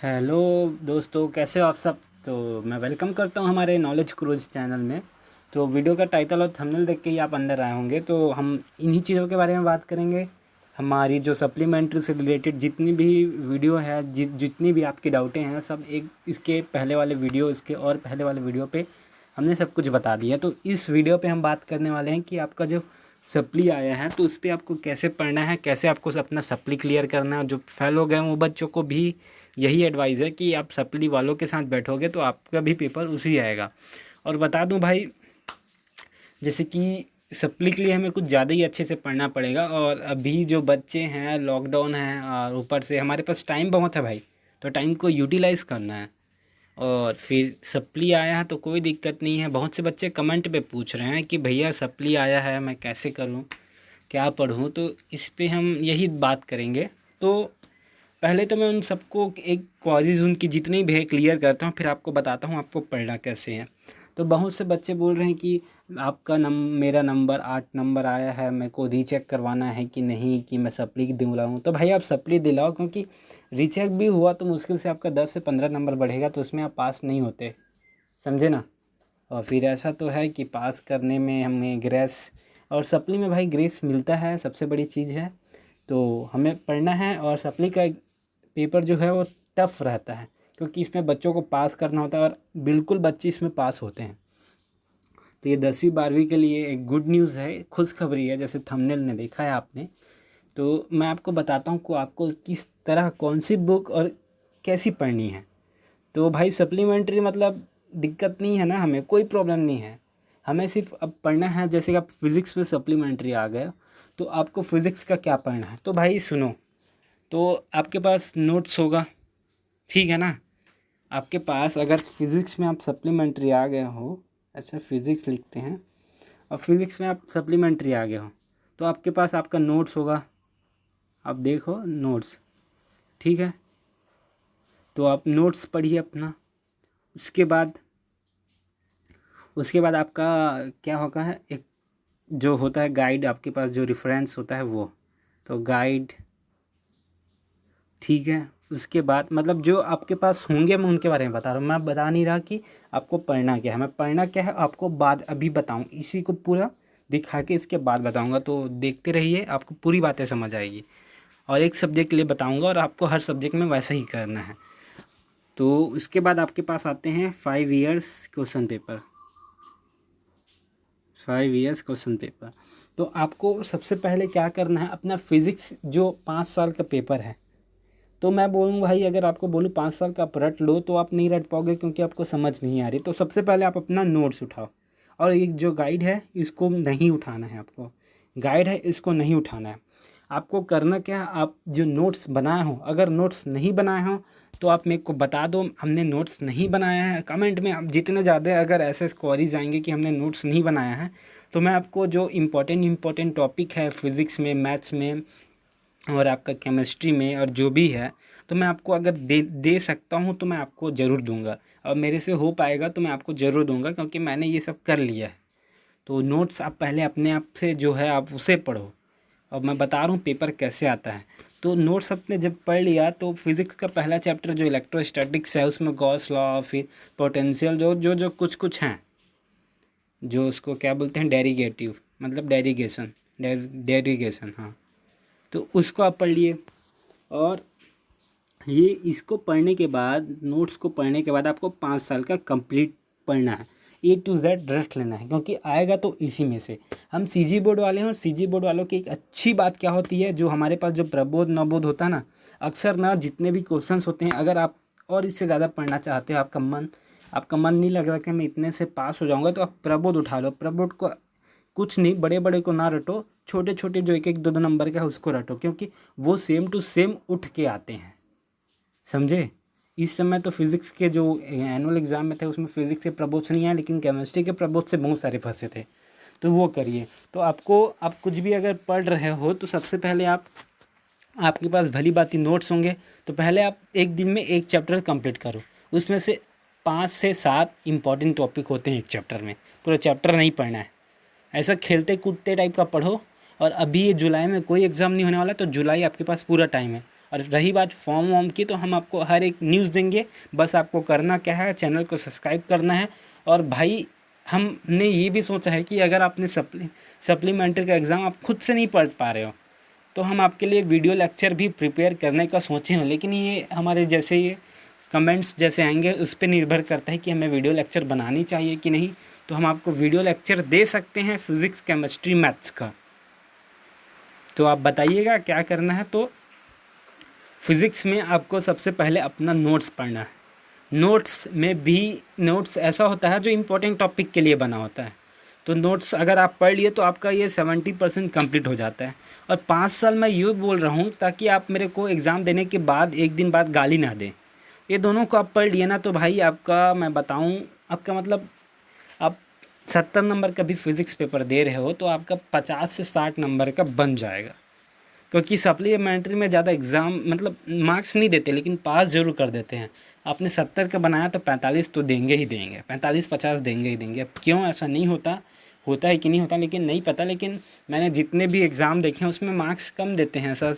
Hello दोस्तों, कैसे हो आप सब। तो मैं वेलकम करता हूं हमारे नॉलेज क्रूज चैनल में। तो वीडियो का टाइटल और थंबनेल देख के ही आप अंदर आए होंगे। तो हम इन्हीं चीज़ों के बारे में बात करेंगे। हमारी जो सप्लीमेंट्री से रिलेटेड जितनी भी वीडियो है, जितनी भी आपकी डाउटें हैं, सब एक इसके पहले वाले वीडियो, इसके और पहले वाले वीडियो पे हमने सब कुछ बता दिया। तो इस वीडियो पे हम बात करने वाले हैं कि आपका जो सप्ली आया है तो उस पर आपको कैसे पढ़ना है, कैसे आपको अपना सप्ली क्लियर करना है। जो फेल हो गए हैं वो बच्चों को भी यही एडवाइस है कि आप सप्ली वालों के साथ बैठोगे तो आपका भी पेपर उसी आएगा। और बता दूं भाई, जैसे कि सप्ली के लिए हमें कुछ ज़्यादा ही अच्छे से पढ़ना पड़ेगा। और अभी जो बच्चे हैं, लॉकडाउन है और ऊपर से हमारे पास टाइम बहुत है भाई, तो टाइम को यूटिलाइज़ करना है। और फिर सप्ली आया है तो कोई दिक्कत नहीं है। बहुत से बच्चे कमेंट पे पूछ रहे हैं कि भैया सप्ली आया है, मैं कैसे करूं, क्या पढ़ूं। तो इस पे हम यही बात करेंगे। तो पहले तो मैं उन सबको एक क्वारीज उनकी जितनी भी है क्लियर करता हूँ, फिर आपको बताता हूँ आपको पढ़ना कैसे है। तो बहुत से बच्चे बोल रहे हैं कि आपका मेरा नंबर 8 नंबर आया है, मेरे को रीचेक करवाना है कि नहीं, कि मैं सप्ली दिलाऊँ। तो भाई आप सप्ली दिलाओ, क्योंकि रीचेक भी हुआ तो मुश्किल से आपका 10 से 15 नंबर बढ़ेगा, तो उसमें आप पास नहीं होते, समझे ना। और फिर ऐसा तो है कि पास करने में हमें ग्रेस, और सप्ली में भाई ग्रेस मिलता है, सबसे बड़ी चीज़ है। तो हमें पढ़ना है। और सप्ली का पेपर जो है वो टफ़ रहता है, क्योंकि इसमें बच्चों को पास करना होता है और बिल्कुल बच्चे इसमें पास होते हैं। तो ये 10वीं 12वीं के लिए एक गुड न्यूज़ है, खुशखबरी है, जैसे थंबनेल में देखा है आपने। तो मैं आपको बताता हूँ को आपको किस तरह कौन सी बुक और कैसी पढ़नी है। तो भाई सप्लीमेंट्री मतलब दिक्कत नहीं है ना, हमें कोई प्रॉब्लम नहीं है। हमें सिर्फ अब पढ़ना है। जैसे कि आप फिज़िक्स में सप्लीमेंट्री आ गए, तो आपको फिज़िक्स का क्या पढ़ना है। तो भाई सुनो, तो आपके पास नोट्स होगा, ठीक है ना। आपके पास अगर फिज़िक्स में आप सप्लीमेंट्री आ गए हो, अच्छा फिज़िक्स लिखते हैं, और फिज़िक्स में आप सप्लीमेंट्री आ गए हो, तो आपके पास आपका नोट्स होगा। आप देखो नोट्स, ठीक है। तो आप नोट्स पढ़िए अपना। उसके बाद आपका क्या होगा है, एक जो होता है गाइड, आपके पास जो रेफरेंस होता है वो, तो गाइड, ठीक है। उसके बाद मतलब जो आपके पास होंगे मैं उनके बारे में बता रहा हूँ, मैं बता नहीं रहा कि आपको पढ़ना क्या है। मैं पढ़ना क्या है आपको बाद अभी बताऊँ, इसी को पूरा दिखा के इसके बाद बताऊँगा। तो देखते रहिए, आपको पूरी बातें समझ आएगी। और एक सब्जेक्ट के लिए बताऊँगा और आपको हर सब्जेक्ट में वैसे ही करना है। तो उसके बाद आपके पास आते हैं 5 years question paper. 5 years question paper. तो आपको सबसे पहले क्या करना है, अपना फिज़िक्स जो 5 साल का पेपर है, तो मैं बोलूँ भाई, अगर आपको बोलूँ 5 साल का आप रट लो तो आप नहीं रट पाओगे, क्योंकि आपको समझ नहीं आ रही। तो सबसे पहले आप अपना नोट्स उठाओ, और एक जो गाइड है इसको नहीं उठाना है आपको। गाइड है इसको नहीं उठाना है। आपको करना क्या है, आप जो नोट्स बनाए हो, अगर नोट्स नहीं बनाए हो तो आप मेरे को बता दो हमने नोट्स नहीं बनाया है। कमेंट में आप जितने ज़्यादा अगर ऐसे क्वेरीज आएंगे कि हमने नोट्स नहीं बनाया है, तो मैं आपको जो इम्पोर्टेंट टॉपिक है फिज़िक्स में, मैथ्स में और आपका केमिस्ट्री में और जो भी है, तो मैं आपको अगर दे दे सकता हूँ तो मैं आपको ज़रूर दूंगा। और मेरे से हो पाएगा तो मैं आपको ज़रूर दूंगा, क्योंकि मैंने ये सब कर लिया है। तो नोट्स आप पहले अपने आप से जो है आप उसे पढ़ो। अब मैं बता रहा हूँ पेपर कैसे आता है। तो नोट्स अपने जब पढ़ लिया तो फिज़िक्स का पहला चैप्टर जो इलेक्ट्रोस्टैटिक्स है, उसमें गॉस लॉ, फिर पोटेंशियल, जो जो जो कुछ कुछ हैं, जो उसको क्या बोलते हैं, डेरिवेटिव, मतलब डेरिवेशन, डेरिवेशन, हाँ। तो उसको आप पढ़ लिए। और ये इसको पढ़ने के बाद, नोट्स को पढ़ने के बाद आपको 5 साल का कंप्लीट पढ़ना है, A to Z रट लेना है, क्योंकि आएगा तो इसी में से। हम सीजी बोर्ड वाले हैं, और सीजी बोर्ड वालों की एक अच्छी बात क्या होती है, जो हमारे पास जो प्रबोध नवबोध होता है ना, अक्सर ना जितने भी क्वेश्चंस होते हैं, अगर आप और इससे ज़्यादा पढ़ना चाहते हो, आपका मन नहीं लग रहा कि मैं इतने से पास हो जाऊँगा, तो आप प्रबोध उठा लो। प्रबोध को कुछ नहीं, बड़े बड़े को ना रटो, छोटे छोटे जो एक एक दो दो नंबर का है उसको रटो, क्योंकि वो सेम टू सेम उठ के आते हैं, समझे। इस समय तो फिज़िक्स के जो एनुअल एग्ज़ाम में थे उसमें फिज़िक्स के प्रबोध नहीं आए, लेकिन केमिस्ट्री के प्रबोध से बहुत सारे फंसे थे। तो वो करिए। तो आपको, आप कुछ भी अगर पढ़ रहे हो तो सबसे पहले आपके पास भली बात ही नोट्स होंगे, तो पहले आप एक दिन में एक चैप्टर कंप्लीट करो। उसमें से 5 से 7 इंपॉर्टेंट टॉपिक होते हैं एक चैप्टर में, पूरा चैप्टर नहीं पढ़ना है। ऐसा खेलते कूदते टाइप का पढ़ो। और अभी ये जुलाई में कोई एग्ज़ाम नहीं होने वाला, तो जुलाई आपके पास पूरा टाइम है। और रही बात फॉर्म वॉर्म की, तो हम आपको हर एक न्यूज़ देंगे। बस आपको करना क्या है, चैनल को सब्सक्राइब करना है। और भाई हमने ये भी सोचा है कि अगर आपने सप्लीमेंट्री का एग्ज़ाम आप खुद से नहीं पढ़ पा रहे हो, तो हम आपके लिए वीडियो लेक्चर भी प्रिपेयर करने का सोचे हैं। लेकिन ये हमारे जैसे ये कमेंट्स जैसे आएंगे उस पर निर्भर करता है कि हमें वीडियो लेक्चर बनानी चाहिए कि नहीं। तो हम आपको वीडियो लेक्चर दे सकते हैं फिज़िक्स, केमिस्ट्री, मैथ्स का। तो आप बताइएगा क्या करना है। तो फिज़िक्स में आपको सबसे पहले अपना नोट्स पढ़ना है। नोट्स में भी नोट्स ऐसा होता है जो इम्पोर्टेंट टॉपिक के लिए बना होता है। तो नोट्स अगर आप पढ़ लिए तो आपका ये 70% कंप्लीट हो जाता है। और 5 साल मैं यूँ बोल रहा हूँ ताकि आप मेरे को एग्ज़ाम देने के बाद एक दिन बाद गाली ना दें। ये दोनों को आप पढ़ लिए ना तो भाई आपका मैं बताऊँ, आपका मतलब आप 70 नंबर का भी फिज़िक्स पेपर दे रहे हो तो आपका 50 से 60 नंबर का बन जाएगा। क्योंकि सप्लीमेंट्री में ज़्यादा एग्ज़ाम मतलब मार्क्स नहीं देते लेकिन पास ज़रूर कर देते हैं। आपने 70 का बनाया तो 45 तो देंगे ही देंगे, 45-50 देंगे ही देंगे। अब क्यों ऐसा नहीं होता, होता है कि नहीं होता लेकिन नहीं पता। लेकिन मैंने जितने भी एग्ज़ाम देखे हैं उसमें मार्क्स कम देते हैं सर।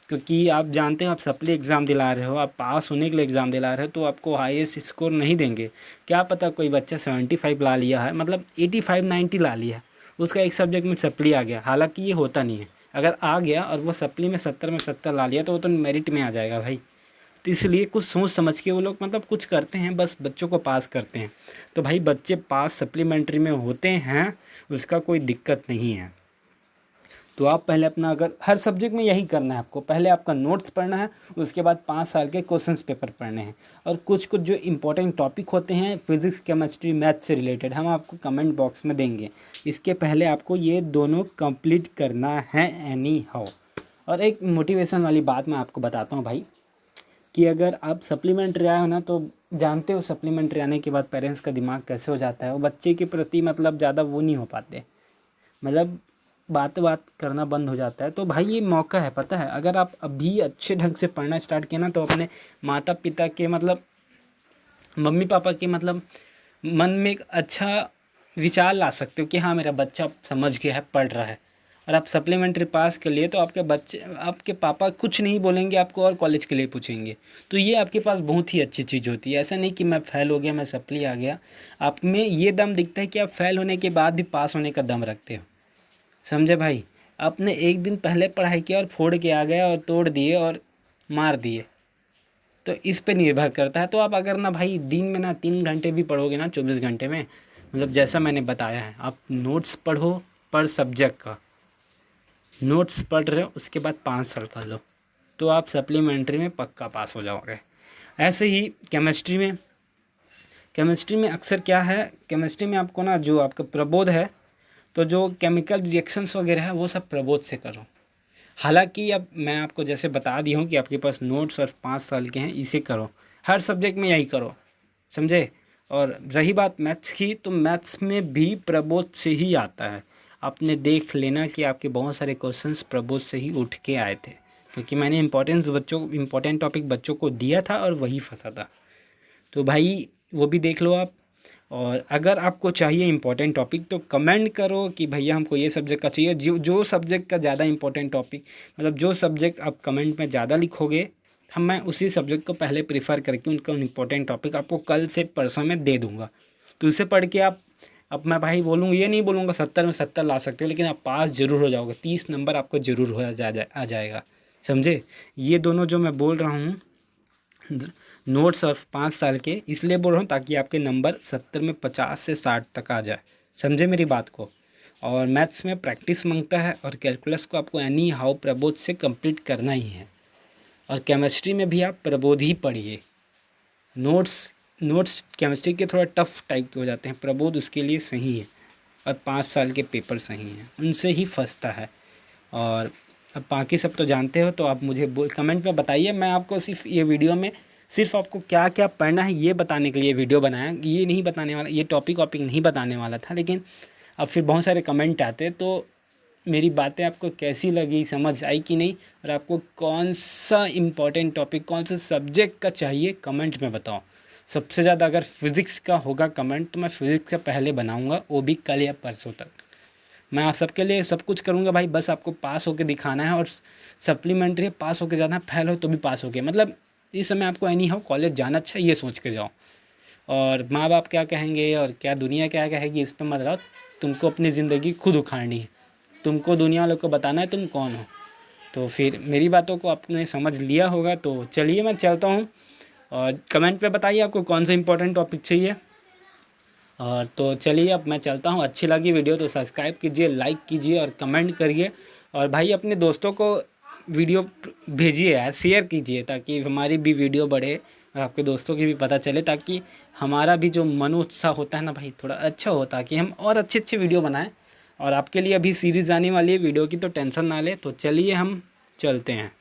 क्योंकि आप जानते हो आप सप्ली एग्ज़ाम दिला रहे हो, आप पास होने के लिए एग्ज़ाम दिला रहे हो, तो आपको हाईएस्ट स्कोर नहीं देंगे। क्या पता कोई बच्चा 75 ला लिया है, मतलब 85-90 ला लिया है, उसका एक सब्जेक्ट में सप्ली आ गया। हालांकि ये होता नहीं है। अगर आ गया और वो सप्ली में 70 में 70 ला लिया तो वो तो मेरिट में आ जाएगा भाई। तो इसलिए कुछ सोच समझ के वो लोग मतलब कुछ करते हैं, बस बच्चों को पास करते हैं। तो भाई बच्चे पास सप्लीमेंट्री में होते हैं, उसका कोई दिक्कत नहीं है। तो आप पहले अपना अगर हर सब्जेक्ट में यही करना है आपको, पहले आपका नोट्स पढ़ना है, उसके बाद 5 साल के क्वेश्चंस पेपर पढ़ने हैं। और कुछ कुछ जो इंपॉर्टेंट टॉपिक होते हैं फिज़िक्स, केमिस्ट्री, मैथ से रिलेटेड हम आपको कमेंट बॉक्स में देंगे। इसके पहले आपको ये दोनों कंप्लीट करना है एनी हाउ। और एक मोटिवेशन वाली बात मैं आपको बताता हूँ भाई, कि अगर आप सप्लीमेंट्री आए हो ना तो जानते हो सप्लीमेंट्री आने के बाद पेरेंट्स का दिमाग कैसे हो जाता है। वो बच्चे के प्रति मतलब ज़्यादा वो नहीं हो पाते, मतलब बात बात करना बंद हो जाता है। तो भाई ये मौका है, पता है, अगर आप अभी अच्छे ढंग से पढ़ना स्टार्ट किया ना तो अपने माता पिता के मतलब मम्मी पापा के मतलब मन में एक अच्छा विचार ला सकते हो कि हाँ मेरा बच्चा समझ गया है, पढ़ रहा है। और आप सप्लीमेंट्री पास कर लिए तो आपके बच्चे, आपके पापा कुछ नहीं बोलेंगे आपको और कॉलेज के लिए पूछेंगे। तो ये आपके पास बहुत ही अच्छी चीज़ होती है। ऐसा नहीं कि मैं फ़ेल हो गया, मैं सप्ली आ गया। आप में ये दम दिखता है कि आप फ़ेल होने के बाद भी पास होने का दम रखते हो। समझे भाई, आपने एक दिन पहले पढ़ाई किया और फोड़ के आ गया और तोड़ दिए और मार दिए, तो इस पे निर्भर करता है। तो आप अगर ना भाई दिन में ना 3 घंटे भी पढ़ोगे ना 24 घंटे में, मतलब जैसा मैंने बताया है, आप नोट्स पढ़ो पर सब्जेक्ट का, नोट्स पढ़ रहे हो उसके बाद 5 साल पढ़ लो, तो आप सप्लीमेंट्री में पक्का पास हो जाओगे। ऐसे ही केमिस्ट्री में अक्सर क्या है, केमिस्ट्री में आपको ना जो आपका प्रबोध है, तो जो केमिकल रिएक्शंस वगैरह है वो सब प्रबोध से करो। हालांकि अब मैं आपको जैसे बता दी हूँ कि आपके पास नोट्स और 5 साल के हैं, इसे करो, हर सब्जेक्ट में यही करो, समझे। और रही बात मैथ्स की, तो मैथ्स में भी प्रबोध से ही आता है। आपने देख लेना कि आपके बहुत सारे क्वेश्चंस प्रबोध से ही उठ के आए थे, क्योंकि मैंने इम्पोर्टेंट टॉपिक बच्चों को दिया था और वही फंसा था। तो भाई वो भी देख लो आप। और अगर आपको चाहिए इम्पोर्टेंट टॉपिक तो कमेंट करो कि भैया हमको ये सब्जेक्ट का चाहिए। जो सब्जेक्ट का ज़्यादा इम्पोर्टेंट टॉपिक, मतलब जो सब्जेक्ट आप कमेंट में ज़्यादा लिखोगे, मैं उसी सब्जेक्ट को पहले प्रीफर करके उनका इम्पोर्टेंट टॉपिक आपको कल से परसों में दे दूँगा। तो उसे पढ़ के आप, अब मैं भाई बोलूँगा, ये नहीं बोलूँगा 70 में 70 ला सकते हो, लेकिन आप पास ज़रूर हो जाओगे, 30 नंबर आपको ज़रूर हो आ जाएगा, समझे। ये दोनों जो मैं बोल रहा हूँ नोट्स और 5 साल के, इसलिए बोल रहा हूँ ताकि आपके नंबर 70 में 50 से 60 तक आ जाए, समझे मेरी बात को। और मैथ्स में प्रैक्टिस मांगता है और कैलकुलस को आपको एनी हाउ प्रबोध से कंप्लीट करना ही है। और केमिस्ट्री में भी आप प्रबोध ही पढ़िए। नोट्स केमिस्ट्री के थोड़ा टफ टाइप के हो जाते हैं, प्रबोध उसके लिए सही है। और 5 साल के पेपर सही हैं, उनसे ही फंसता है। और अब बाकी सब तो जानते हो, तो आप मुझे कमेंट में बताइए। मैं आपको सिर्फ ये वीडियो में सिर्फ आपको क्या क्या पढ़ना है ये बताने के लिए वीडियो बनाया, ये नहीं बताने वाला, ये टॉपिक नहीं बताने वाला था। लेकिन अब फिर बहुत सारे कमेंट आते, तो मेरी बातें आपको कैसी लगी, समझ आई कि नहीं, और आपको कौन सा इम्पोर्टेंट टॉपिक, कौन सा सब्जेक्ट का चाहिए, कमेंट में बताओ। सबसे ज़्यादा अगर फिज़िक्स का होगा कमेंट तो मैं फिज़िक्स का पहले बनाऊँगा, वो भी कल या परसों तक। मैं आप सबके लिए सब कुछ करूँगा भाई, बस आपको पास होके दिखाना है। और सप्लीमेंट्री पास होके जाना है, फेल हो तो भी पास होके, मतलब इस समय आपको एनी हाउ कॉलेज जाना अच्छा है, ये सोच के जाओ। और माँ बाप क्या कहेंगे और क्या दुनिया क्या कहेगी इस पर मत रहो, तुमको अपनी ज़िंदगी खुद उखाड़नी है, तुमको दुनिया वालों को बताना है तुम कौन हो। तो फिर मेरी बातों को आपने समझ लिया होगा, तो चलिए मैं चलता हूँ। और कमेंट पे बताइए आपको कौन सा इंपॉर्टेंट टॉपिक चाहिए। और तो चलिए अब मैं चलता हूँ। अच्छी लगी वीडियो तो सब्सक्राइब कीजिए, लाइक कीजिए और कमेंट करिए। और भाई अपने दोस्तों को वीडियो भेजिए यार, शेयर कीजिए, ताकि हमारी भी वीडियो बढ़े और आपके दोस्तों की भी पता चले, ताकि हमारा भी जो मनोत्साह होता है ना भाई थोड़ा अच्छा हो, ताकि हम और अच्छे अच्छे वीडियो बनाएं। और आपके लिए अभी सीरीज़ आने वाली है वीडियो की, तो टेंशन ना ले। तो चलिए हम चलते हैं।